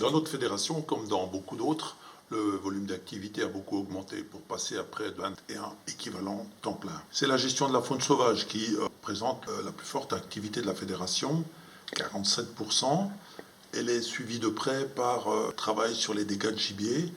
Dans notre fédération, comme dans beaucoup d'autres, le volume d'activité a beaucoup augmenté pour passer à près de 21 équivalents temps plein. C'est la gestion de la faune sauvage qui présente la plus forte activité de la fédération, 47%. Elle est suivie de près par travail sur les dégâts de gibier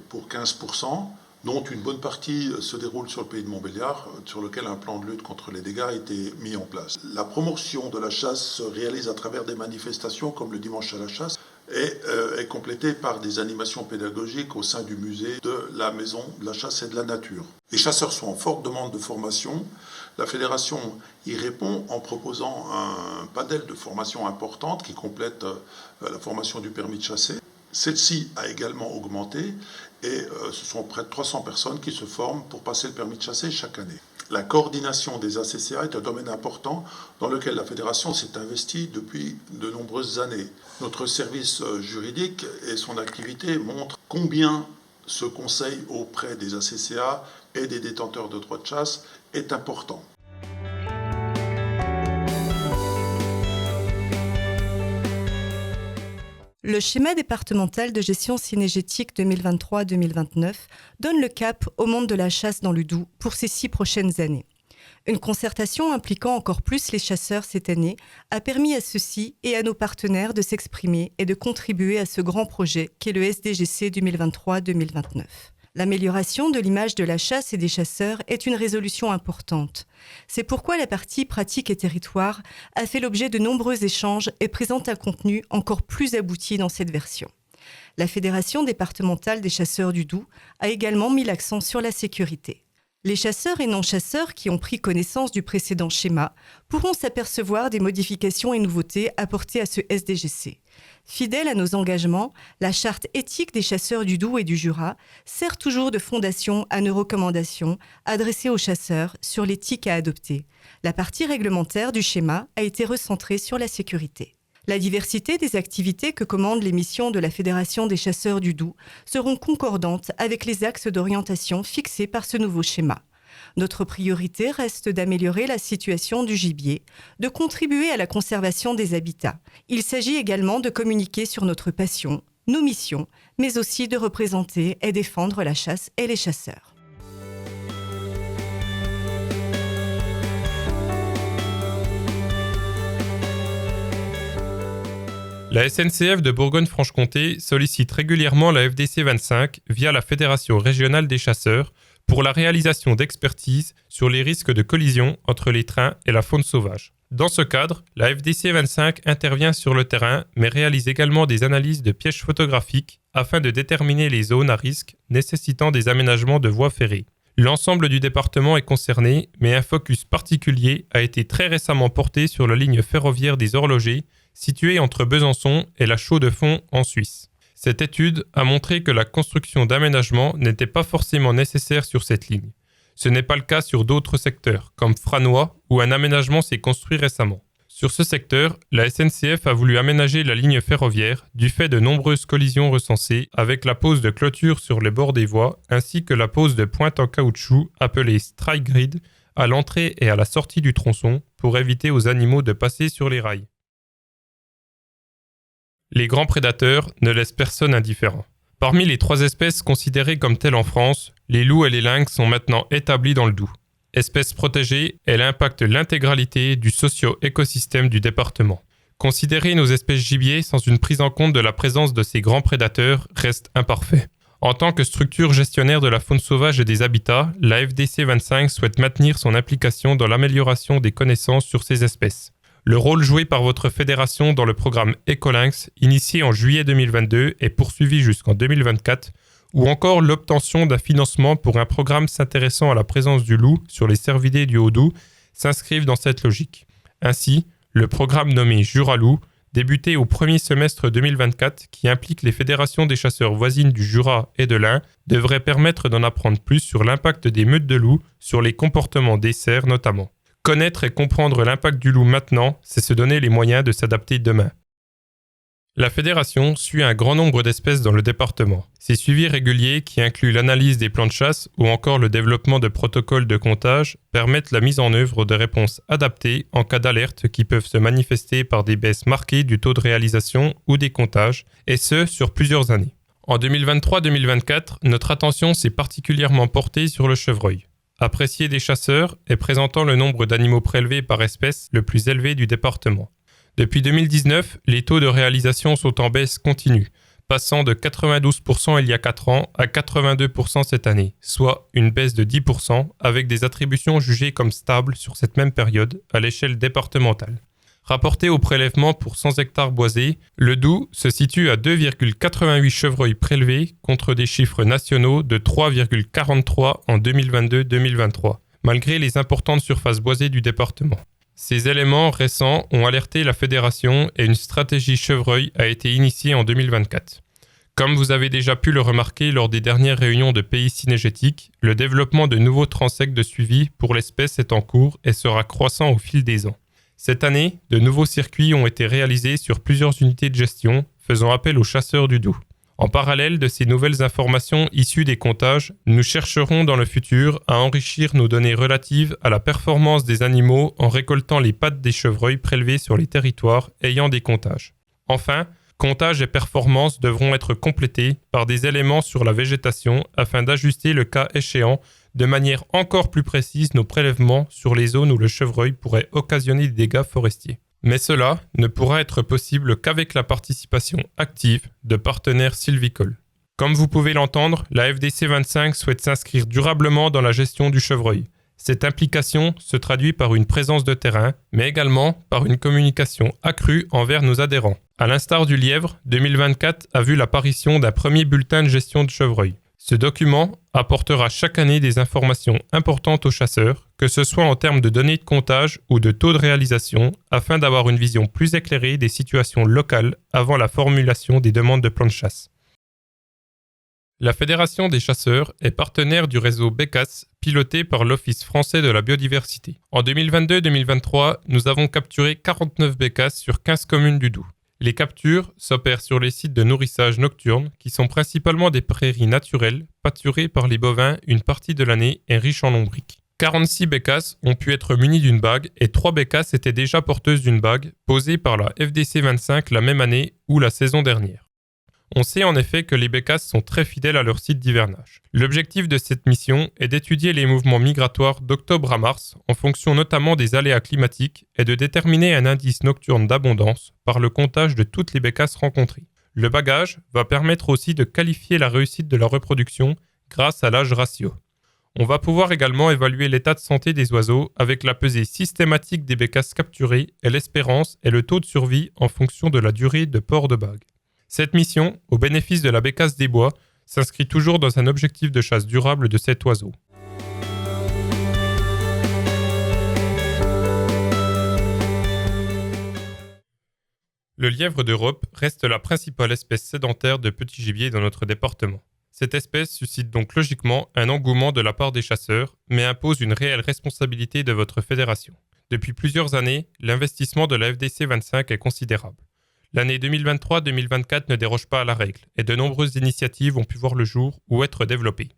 pour 15%, dont une bonne partie se déroule sur le pays de Montbéliard, sur lequel un plan de lutte contre les dégâts a été mis en place. La promotion de la chasse se réalise à travers des manifestations comme le dimanche à la chasse et est complétée par des animations pédagogiques au sein du musée de la Maison de la Chasse et de la Nature. Les chasseurs sont en forte demande de formation. La fédération y répond en proposant un panel de formations importantes qui complète la formation du permis de chasser. Celle-ci a également augmenté et ce sont près de 300 personnes qui se forment pour passer le permis de chasser chaque année. La coordination des ACCA est un domaine important dans lequel la fédération s'est investie depuis de nombreuses années. Notre service juridique et son activité montrent combien ce conseil auprès des ACCA et des détenteurs de droits de chasse est important. Le schéma départemental de gestion cynégétique 2023-2029 donne le cap au monde de la chasse dans le Doubs pour ces 6 prochaines années. Une concertation impliquant encore plus les chasseurs cette année a permis à ceux-ci et à nos partenaires de s'exprimer et de contribuer à ce grand projet qu'est le SDGC 2023-2029. L'amélioration de l'image de la chasse et des chasseurs est une résolution importante. C'est pourquoi la partie pratique et territoire a fait l'objet de nombreux échanges et présente un contenu encore plus abouti dans cette version. La Fédération départementale des chasseurs du Doubs a également mis l'accent sur la sécurité. Les chasseurs et non-chasseurs qui ont pris connaissance du précédent schéma pourront s'apercevoir des modifications et nouveautés apportées à ce SDGC. Fidèle à nos engagements, la charte éthique des chasseurs du Doubs et du Jura sert toujours de fondation à nos recommandations adressées aux chasseurs sur l'éthique à adopter. La partie réglementaire du schéma a été recentrée sur la sécurité. La diversité des activités que commandent les missions de la Fédération des chasseurs du Doubs seront concordantes avec les axes d'orientation fixés par ce nouveau schéma. Notre priorité reste d'améliorer la situation du gibier, de contribuer à la conservation des habitats. Il s'agit également de communiquer sur notre passion, nos missions, mais aussi de représenter et défendre la chasse et les chasseurs. La SNCF de Bourgogne-Franche-Comté sollicite régulièrement la FDC 25 via la Fédération régionale des chasseurs pour la réalisation d'expertises sur les risques de collision entre les trains et la faune sauvage. Dans ce cadre, la FDC 25 intervient sur le terrain mais réalise également des analyses de pièges photographiques afin de déterminer les zones à risque nécessitant des aménagements de voies ferrées. L'ensemble du département est concerné, mais un focus particulier a été très récemment porté sur la ligne ferroviaire des Horlogers, située entre Besançon et la Chaux-de-Fonds en Suisse. Cette étude a montré que la construction d'aménagements n'était pas forcément nécessaire sur cette ligne. Ce n'est pas le cas sur d'autres secteurs, comme Franois, où un aménagement s'est construit récemment. Sur ce secteur, la SNCF a voulu aménager la ligne ferroviaire du fait de nombreuses collisions recensées avec la pose de clôtures sur les bords des voies ainsi que la pose de pointes en caoutchouc appelées strike grid à l'entrée et à la sortie du tronçon pour éviter aux animaux de passer sur les rails. Les grands prédateurs ne laissent personne indifférent. Parmi les 3 espèces considérées comme telles en France, les loups et les lynx sont maintenant établis dans le Doubs. Espèce protégée, elle impacte l'intégralité du socio-écosystème du département. Considérer nos espèces gibier sans une prise en compte de la présence de ces grands prédateurs reste imparfait. En tant que structure gestionnaire de la faune sauvage et des habitats, la FDC 25 souhaite maintenir son implication dans l'amélioration des connaissances sur ces espèces. Le rôle joué par votre fédération dans le programme Écolynx, initié en juillet 2022 et poursuivi jusqu'en 2024, ou encore l'obtention d'un financement pour un programme s'intéressant à la présence du loup sur les cervidés du Haut-Doubs, s'inscrivent dans cette logique. Ainsi, le programme nommé Jura-Loup, débuté au premier semestre 2024, qui implique les fédérations des chasseurs voisines du Jura et de l'Ain, devrait permettre d'en apprendre plus sur l'impact des meutes de loups sur les comportements des cerfs notamment. Connaître et comprendre l'impact du loup maintenant, c'est se donner les moyens de s'adapter demain. La fédération suit un grand nombre d'espèces dans le département. Ces suivis réguliers, qui incluent l'analyse des plans de chasse ou encore le développement de protocoles de comptage, permettent la mise en œuvre de réponses adaptées en cas d'alerte qui peuvent se manifester par des baisses marquées du taux de réalisation ou des comptages, et ce, sur plusieurs années. En 2023-2024, notre attention s'est particulièrement portée sur le chevreuil. Apprécié des chasseurs et présentant le nombre d'animaux prélevés par espèce le plus élevé du département. Depuis 2019, les taux de réalisation sont en baisse continue, passant de 92% il y a 4 ans à 82% cette année, soit une baisse de 10% avec des attributions jugées comme stables sur cette même période à l'échelle départementale. Rapporté au prélèvement pour 100 hectares boisés, le Doubs se situe à 2,88 chevreuils prélevés contre des chiffres nationaux de 3,43 en 2022-2023, malgré les importantes surfaces boisées du département. Ces éléments récents ont alerté la fédération et une stratégie chevreuil a été initiée en 2024. Comme vous avez déjà pu le remarquer lors des dernières réunions de pays cynégétiques, le développement de nouveaux transects de suivi pour l'espèce est en cours et sera croissant au fil des ans. Cette année, de nouveaux circuits ont été réalisés sur plusieurs unités de gestion, faisant appel aux chasseurs du Doubs. En parallèle de ces nouvelles informations issues des comptages, nous chercherons dans le futur à enrichir nos données relatives à la performance des animaux en récoltant les pattes des chevreuils prélevés sur les territoires ayant des comptages. Enfin, comptages et performances devront être complétés par des éléments sur la végétation afin d'ajuster le cas échéant de manière encore plus précise nos prélèvements sur les zones où le chevreuil pourrait occasionner des dégâts forestiers. Mais cela ne pourra être possible qu'avec la participation active de partenaires sylvicoles. Comme vous pouvez l'entendre, la FDC 25 souhaite s'inscrire durablement dans la gestion du chevreuil. Cette implication se traduit par une présence de terrain, mais également par une communication accrue envers nos adhérents. À l'instar du lièvre, 2024 a vu l'apparition d'un premier bulletin de gestion de chevreuil. Ce document apportera chaque année des informations importantes aux chasseurs, que ce soit en termes de données de comptage ou de taux de réalisation, afin d'avoir une vision plus éclairée des situations locales avant la formulation des demandes de plans de chasse. La Fédération des chasseurs est partenaire du réseau BECAS, piloté par l'Office français de la biodiversité. En 2022-2023, nous avons capturé 49 BECAS sur 15 communes du Doubs. Les captures s'opèrent sur les sites de nourrissage nocturne qui sont principalement des prairies naturelles, pâturées par les bovins une partie de l'année et riches en lombriques. 46 bécasses ont pu être munies d'une bague et 3 bécasses étaient déjà porteuses d'une bague posée par la FDC 25 la même année ou la saison dernière. On sait en effet que les bécasses sont très fidèles à leur site d'hivernage. L'objectif de cette mission est d'étudier les mouvements migratoires d'octobre à mars en fonction notamment des aléas climatiques et de déterminer un indice nocturne d'abondance par le comptage de toutes les bécasses rencontrées. Le bagage va permettre aussi de qualifier la réussite de la reproduction grâce à l'âge ratio. On va pouvoir également évaluer l'état de santé des oiseaux avec la pesée systématique des bécasses capturées et l'espérance et le taux de survie en fonction de la durée de port de bague. Cette mission, au bénéfice de la bécasse des bois, s'inscrit toujours dans un objectif de chasse durable de cet oiseau. Le lièvre d'Europe reste la principale espèce sédentaire de petit gibier dans notre département. Cette espèce suscite donc logiquement un engouement de la part des chasseurs, mais impose une réelle responsabilité de votre fédération. Depuis plusieurs années, l'investissement de la FDC 25 est considérable. L'année 2023-2024 ne déroge pas à la règle et de nombreuses initiatives ont pu voir le jour ou être développées.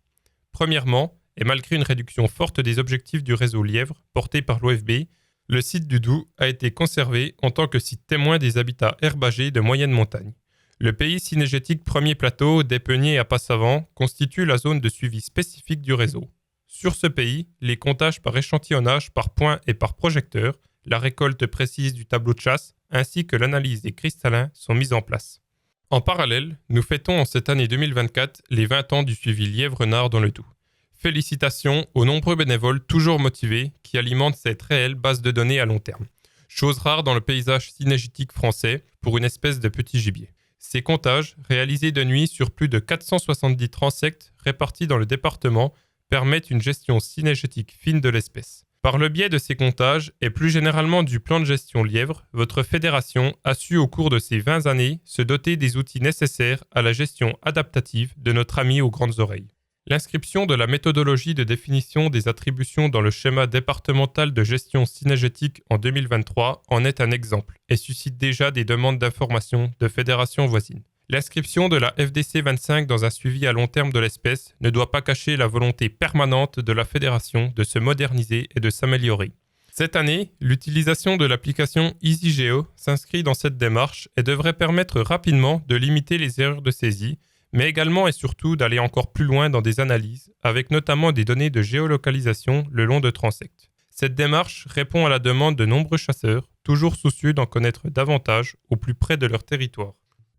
Premièrement, et malgré une réduction forte des objectifs du réseau lièvre porté par l'OFB, le site du Doubs a été conservé en tant que site témoin des habitats herbagés de moyenne montagne. Le pays cynégétique Premier Plateau d'Épeniers à Passavant constitue la zone de suivi spécifique du réseau. Sur ce pays, les comptages par échantillonnage par points et par projecteur, la récolte précise du tableau de chasse, ainsi que l'analyse des cristallins sont mises en place. En parallèle, nous fêtons en cette année 2024 les 20 ans du suivi lièvre-nard dans le Doubs. Félicitations aux nombreux bénévoles toujours motivés qui alimentent cette réelle base de données à long terme. Chose rare dans le paysage cynégétique français pour une espèce de petit gibier. Ces comptages, réalisés de nuit sur plus de 470 transects répartis dans le département, permettent une gestion cynégétique fine de l'espèce. Par le biais de ces comptages et plus généralement du plan de gestion lièvre, votre fédération a su au cours de ces 20 années se doter des outils nécessaires à la gestion adaptative de notre ami aux grandes oreilles. L'inscription de la méthodologie de définition des attributions dans le schéma départemental de gestion cynégétique en 2023 en est un exemple et suscite déjà des demandes d'information de fédérations voisines. L'inscription de la FDC 25 dans un suivi à long terme de l'espèce ne doit pas cacher la volonté permanente de la fédération de se moderniser et de s'améliorer. Cette année, l'utilisation de l'application EasyGeo s'inscrit dans cette démarche et devrait permettre rapidement de limiter les erreurs de saisie, mais également et surtout d'aller encore plus loin dans des analyses, avec notamment des données de géolocalisation le long de transects. Cette démarche répond à la demande de nombreux chasseurs, toujours soucieux d'en connaître davantage au plus près de leur territoire.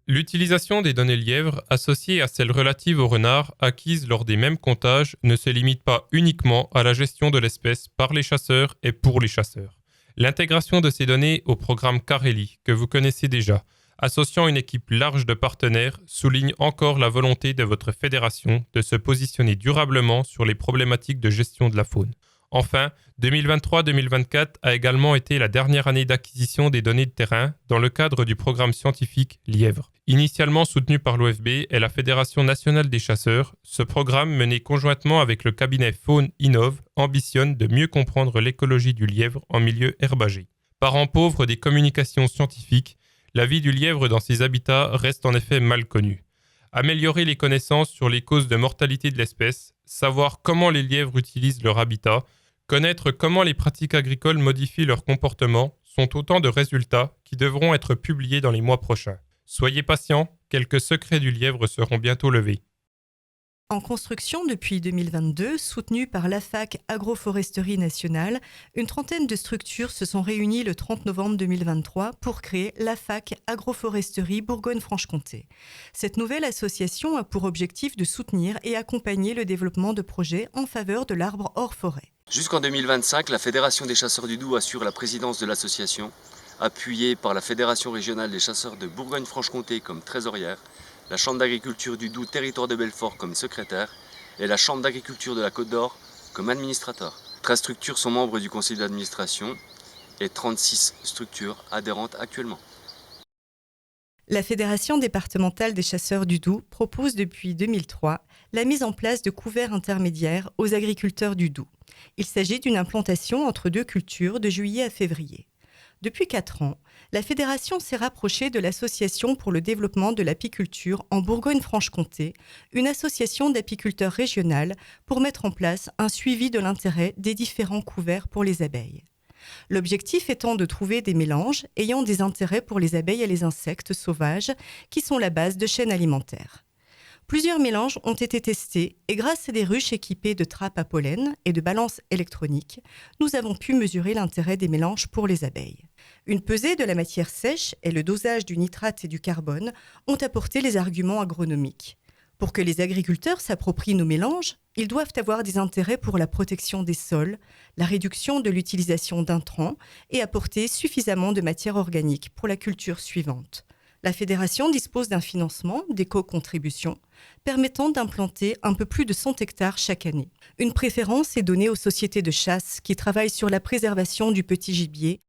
L'utilisation des données lièvres associées à celles relatives au renard acquises lors des mêmes comptages ne se limite pas uniquement à la gestion de l'espèce par les chasseurs et pour les chasseurs. L'intégration de ces données au programme Carelli, que vous connaissez déjà, associant une équipe large de partenaires, souligne encore la volonté de votre fédération de se positionner durablement sur les problématiques de gestion de la faune. Enfin, 2023-2024 a également été la dernière année d'acquisition des données de terrain dans le cadre du programme scientifique Lièvre. Initialement soutenu par l'OFB et la Fédération nationale des chasseurs, ce programme mené conjointement avec le cabinet Faune Innov ambitionne de mieux comprendre l'écologie du lièvre en milieu herbagé. Parent pauvre des communications scientifiques, la vie du lièvre dans ses habitats reste en effet mal connue. Améliorer les connaissances sur les causes de mortalité de l'espèce, savoir comment les lièvres utilisent leur habitat, connaître comment les pratiques agricoles modifient leur comportement sont autant de résultats qui devront être publiés dans les mois prochains. Soyez patients, quelques secrets du lièvre seront bientôt levés. En construction depuis 2022, soutenue par l'AFAC Agroforesterie Nationale, une trentaine de structures se sont réunies le 30 novembre 2023 pour créer l'AFAC Agroforesterie Bourgogne-Franche-Comté. Cette nouvelle association a pour objectif de soutenir et accompagner le développement de projets en faveur de l'arbre hors forêt. Jusqu'en 2025, la Fédération des chasseurs du Doubs assure la présidence de l'association, appuyée par la Fédération régionale des chasseurs de Bourgogne-Franche-Comté comme trésorière, la Chambre d'agriculture du Doubs Territoire de Belfort comme secrétaire et la Chambre d'agriculture de la Côte d'Or comme administrateur. 13 structures sont membres du conseil d'administration et 36 structures adhérentes actuellement. La Fédération départementale des chasseurs du Doubs propose depuis 2003 la mise en place de couverts intermédiaires aux agriculteurs du Doubs. Il s'agit d'une implantation entre deux cultures de juillet à février. Depuis 4 ans, la Fédération s'est rapprochée de l'Association pour le développement de l'apiculture en Bourgogne-Franche-Comté, une association d'apiculteurs régionale pour mettre en place un suivi de l'intérêt des différents couverts pour les abeilles. L'objectif étant de trouver des mélanges ayant des intérêts pour les abeilles et les insectes sauvages qui sont la base de chaînes alimentaires. Plusieurs mélanges ont été testés et grâce à des ruches équipées de trappes à pollen et de balances électroniques, nous avons pu mesurer l'intérêt des mélanges pour les abeilles. Une pesée de la matière sèche et le dosage du nitrate et du carbone ont apporté les arguments agronomiques. Pour que les agriculteurs s'approprient nos mélanges, ils doivent avoir des intérêts pour la protection des sols, la réduction de l'utilisation d'intrants et apporter suffisamment de matière organique pour la culture suivante. La Fédération dispose d'un financement d'éco-contribution permettant d'implanter un peu plus de 100 hectares chaque année. Une préférence est donnée aux sociétés de chasse qui travaillent sur la préservation du petit gibier.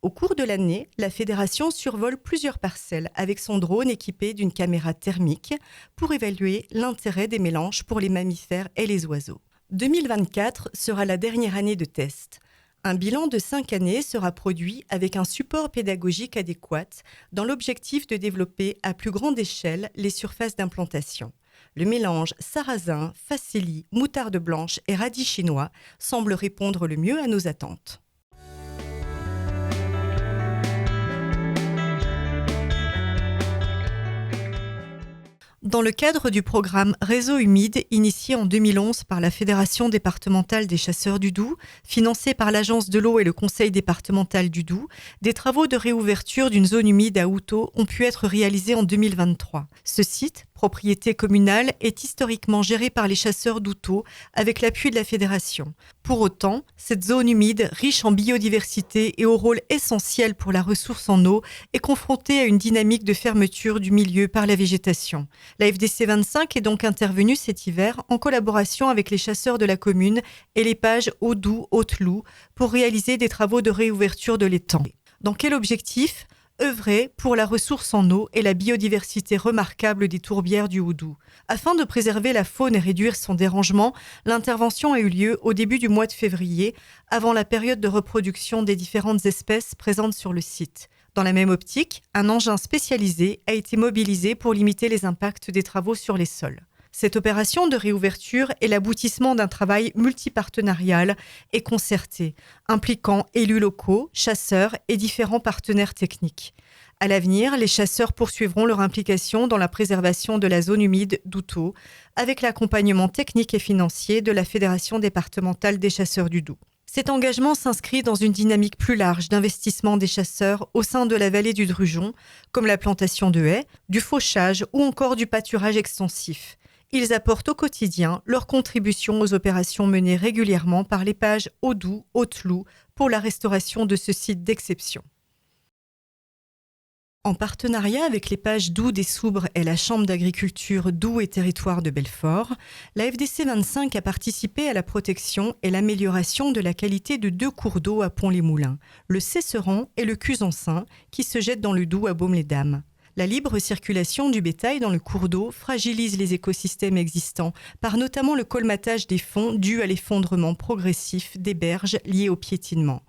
Au cours de l'année, la Fédération survole plusieurs parcelles avec son drone équipé d'une caméra thermique pour évaluer l'intérêt des mélanges pour les mammifères et les oiseaux. 2024 sera la dernière année de test. Un bilan de 5 années sera produit avec un support pédagogique adéquat dans l'objectif de développer à plus grande échelle les surfaces d'implantation. Le mélange sarrasin, facélie, moutarde blanche et radis chinois semble répondre le mieux à nos attentes. Dans le cadre du programme Réseau humide, initié en 2011 par la Fédération départementale des chasseurs du Doubs, financé par l'Agence de l'eau et le Conseil départemental du Doubs, des travaux de réouverture d'une zone humide à Houtot ont pu être réalisés en 2023. Ce site, propriété communale, est historiquement géré par les chasseurs d'Houtot avec l'appui de la Fédération. Pour autant, cette zone humide, riche en biodiversité et au rôle essentiel pour la ressource en eau, est confrontée à une dynamique de fermeture du milieu par la végétation. La FDC 25 est donc intervenue cet hiver en collaboration avec les chasseurs de la commune et les pages Haut-Doubs, Haute-Loup pour réaliser des travaux de réouverture de l'étang. Dans quel objectif ? œuvrer pour la ressource en eau et la biodiversité remarquable des tourbières du Haut-Doubs. Afin de préserver la faune et réduire son dérangement, l'intervention a eu lieu au début du mois de février, avant la période de reproduction des différentes espèces présentes sur le site. Dans la même optique, un engin spécialisé a été mobilisé pour limiter les impacts des travaux sur les sols. Cette opération de réouverture est l'aboutissement d'un travail multipartenarial et concerté, impliquant élus locaux, chasseurs et différents partenaires techniques. À l'avenir, les chasseurs poursuivront leur implication dans la préservation de la zone humide d'Outo, avec l'accompagnement technique et financier de la Fédération départementale des chasseurs du Doubs. Cet engagement s'inscrit dans une dynamique plus large d'investissement des chasseurs au sein de la vallée du Drugeon, comme la plantation de haies, du fauchage ou encore du pâturage extensif. Ils apportent au quotidien leur contribution aux opérations menées régulièrement par les pages Haut-Doubs, Haute-Loup pour la restauration de ce site d'exception. En partenariat avec les pages Doubs des Soubres et la Chambre d'agriculture Doubs et Territoire de Belfort, la FDC 25 a participé à la protection et l'amélioration de la qualité de 2 cours d'eau à Pont-les-Moulins, le Cesseran et le Cusancin, qui se jettent dans le Doubs à Baume-les-Dames. La libre circulation du bétail dans le cours d'eau fragilise les écosystèmes existants, par notamment le colmatage des fonds dû à l'effondrement progressif des berges liées au piétinement.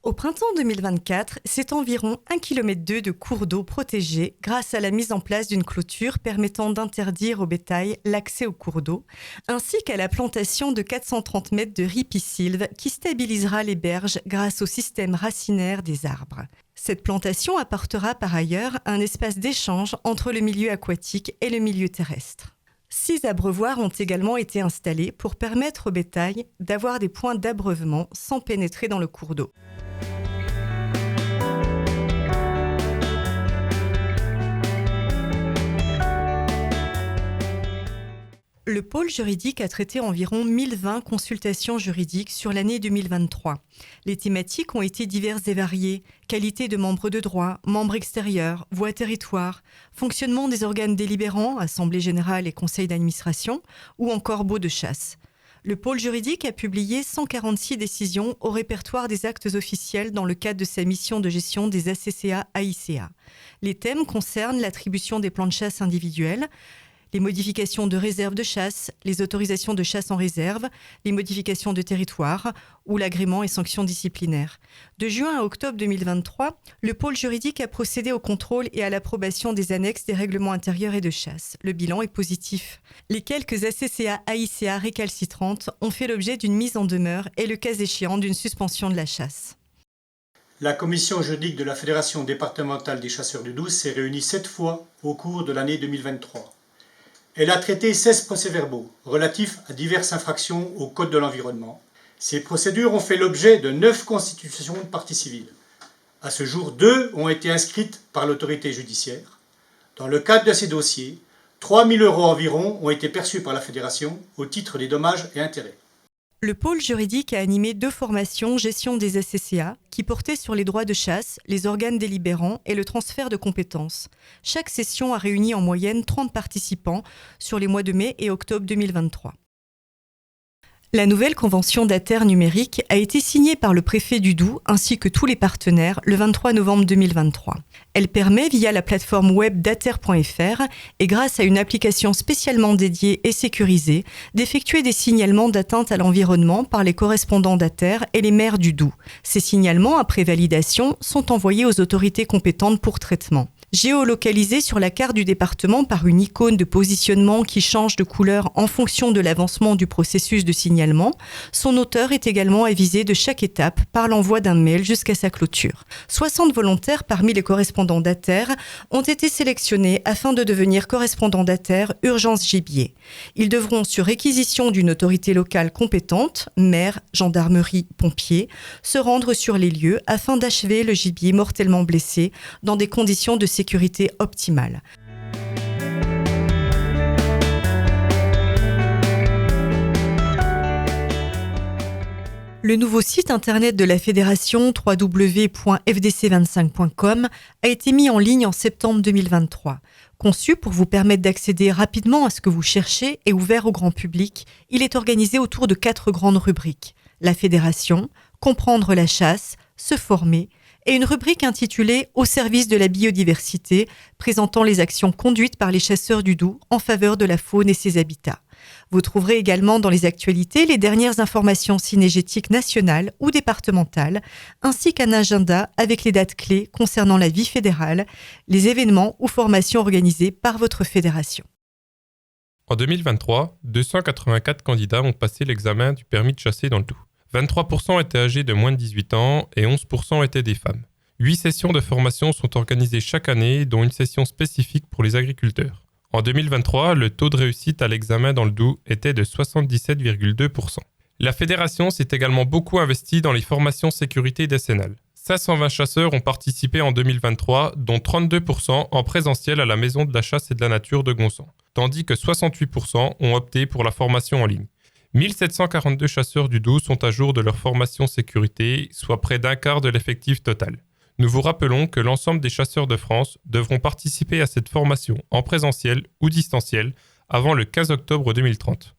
Au printemps 2024, c'est environ 1,2 km de cours d'eau protégés grâce à la mise en place d'une clôture permettant d'interdire au bétail l'accès au cours d'eau, ainsi qu'à la plantation de 430 mètres de ripisylve qui stabilisera les berges grâce au système racinaire des arbres. Cette plantation apportera par ailleurs un espace d'échange entre le milieu aquatique et le milieu terrestre. 6 abreuvoirs ont également été installés pour permettre au bétail d'avoir des points d'abreuvement sans pénétrer dans le cours d'eau. Le pôle juridique a traité environ 1020 consultations juridiques sur l'année 2023. Les thématiques ont été diverses et variées. Qualité de membres de droit, membres extérieurs, voix territoire, fonctionnement des organes délibérants, assemblée générale et conseil d'administration, ou encore baux de chasse. Le pôle juridique a publié 146 décisions au répertoire des actes officiels dans le cadre de sa mission de gestion des ACCA-AICA. Les thèmes concernent l'attribution des plans de chasse individuels, les modifications de réserve de chasse, les autorisations de chasse en réserve, les modifications de territoire ou l'agrément et sanctions disciplinaires. De juin à octobre 2023, le pôle juridique a procédé au contrôle et à l'approbation des annexes des règlements intérieurs et de chasse. Le bilan est positif. Les quelques ACCA-AICA récalcitrantes ont fait l'objet d'une mise en demeure et le cas échéant d'une suspension de la chasse. La commission juridique de la Fédération départementale des chasseurs du Doubs s'est réunie 7 fois au cours de l'année 2023. Elle a traité 16 procès-verbaux relatifs à diverses infractions au Code de l'environnement. Ces procédures ont fait l'objet de 9 constitutions de partie civile. À ce jour, 2 ont été inscrites par l'autorité judiciaire. Dans le cadre de ces dossiers, 3 000 € environ ont été perçus par la Fédération au titre des dommages et intérêts. Le pôle juridique a animé 2 formations gestion des ACCA qui portaient sur les droits de chasse, les organes délibérants et le transfert de compétences. Chaque session a réuni en moyenne 30 participants sur les mois de mai et octobre 2023. La nouvelle convention d'ATER numérique a été signée par le préfet du Doubs ainsi que tous les partenaires le 23 novembre 2023. Elle permet, via la plateforme web dater.fr et grâce à une application spécialement dédiée et sécurisée, d'effectuer des signalements d'atteinte à l'environnement par les correspondants d'ATER et les maires du Doubs. Ces signalements, après validation, sont envoyés aux autorités compétentes pour traitement. Géolocalisé sur la carte du département par une icône de positionnement qui change de couleur en fonction de l'avancement du processus de signalement, son auteur est également avisé de chaque étape par l'envoi d'un mail jusqu'à sa clôture. 60 volontaires parmi les correspondants d'ATER ont été sélectionnés afin de devenir correspondants d'ATER Urgence Gibier. Ils devront, sur réquisition d'une autorité locale compétente, maire, gendarmerie, pompiers, se rendre sur les lieux afin d'achever le gibier mortellement blessé dans des conditions de sécurité optimale. Le nouveau site internet de la fédération www.fdc25.com a été mis en ligne en septembre 2023. Conçu pour vous permettre d'accéder rapidement à ce que vous cherchez et ouvert au grand public, il est organisé autour de 4 grandes rubriques. La fédération, comprendre la chasse, se former et une rubrique intitulée « Au service de la biodiversité » présentant les actions conduites par les chasseurs du Doubs en faveur de la faune et ses habitats. Vous trouverez également dans les actualités les dernières informations cynégétiques nationales ou départementales, ainsi qu'un agenda avec les dates clés concernant la vie fédérale, les événements ou formations organisées par votre fédération. En 2023, 284 candidats ont passé l'examen du permis de chasser dans le Doubs. 23% étaient âgés de moins de 18 ans et 11% étaient des femmes. 8 sessions de formation sont organisées chaque année, dont une session spécifique pour les agriculteurs. En 2023, le taux de réussite à l'examen dans le Doubs était de 77,2%. La fédération s'est également beaucoup investie dans les formations sécurité décennales. 520 chasseurs ont participé en 2023, dont 32% en présentiel à la Maison de la Chasse et de la Nature de Gonsan, tandis que 68% ont opté pour la formation en ligne. 1742 chasseurs du Doubs sont à jour de leur formation sécurité, soit près d'un quart de l'effectif total. Nous vous rappelons que l'ensemble des chasseurs de France devront participer à cette formation en présentiel ou distanciel avant le 15 octobre 2030.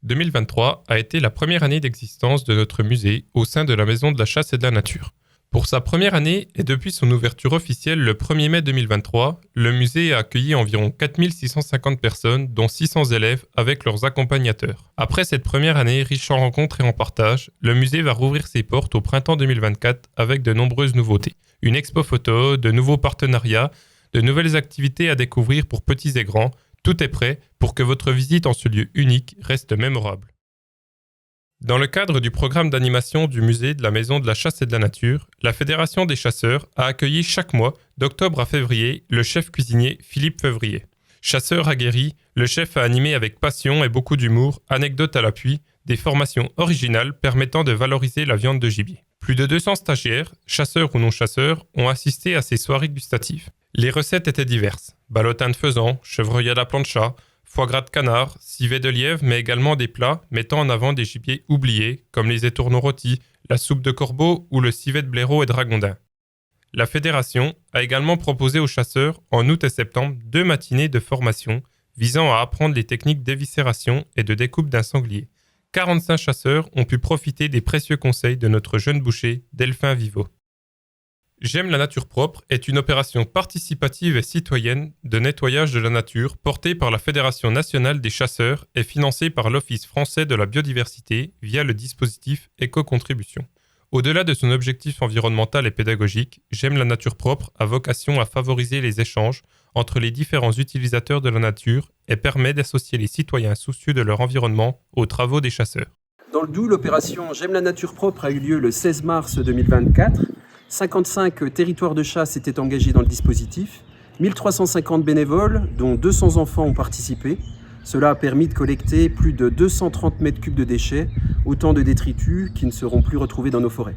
2023 a été la première année d'existence de notre musée au sein de la Maison de la Chasse et de la Nature. Pour sa première année et depuis son ouverture officielle le 1er mai 2023, le musée a accueilli environ 4650 personnes, dont 600 élèves avec leurs accompagnateurs. Après cette première année riche en rencontres et en partage, le musée va rouvrir ses portes au printemps 2024 avec de nombreuses nouveautés. Une expo photo, de nouveaux partenariats, de nouvelles activités à découvrir pour petits et grands. Tout est prêt pour que votre visite en ce lieu unique reste mémorable. Dans le cadre du programme d'animation du musée de la Maison de la Chasse et de la Nature, la Fédération des chasseurs a accueilli chaque mois, d'octobre à février, le chef cuisinier Philippe Février. Chasseur aguerri, le chef a animé avec passion et beaucoup d'humour, anecdotes à l'appui, des formations originales permettant de valoriser la viande de gibier. Plus de 200 stagiaires, chasseurs ou non chasseurs, ont assisté à ces soirées gustatives. Les recettes étaient diverses. Ballotin de faisan, chevreuil à la plancha, foie gras de canard, civet de lièvre, mais également des plats mettant en avant des gibiers oubliés, comme les étourneaux rôtis, la soupe de corbeau ou le civet de blaireau et de ragondin. La fédération a également proposé aux chasseurs, en août et septembre, 2 matinées de formation visant à apprendre les techniques d'éviscération et de découpe d'un sanglier. 45 chasseurs ont pu profiter des précieux conseils de notre jeune boucher, Delphin Vivo. J'aime la nature propre est une opération participative et citoyenne de nettoyage de la nature portée par la Fédération nationale des chasseurs et financée par l'Office français de la biodiversité via le dispositif Éco-contribution. Au-delà de son objectif environnemental et pédagogique, J'aime la nature propre a vocation à favoriser les échanges entre les différents utilisateurs de la nature et permet d'associer les citoyens soucieux de leur environnement aux travaux des chasseurs. Dans le Doubs, l'opération J'aime la nature propre a eu lieu le 16 mars 2024. 55 territoires de chasse étaient engagés dans le dispositif. 1350 bénévoles, dont 200 enfants, ont participé. Cela a permis de collecter plus de 230 mètres cubes de déchets, autant de détritus qui ne seront plus retrouvés dans nos forêts.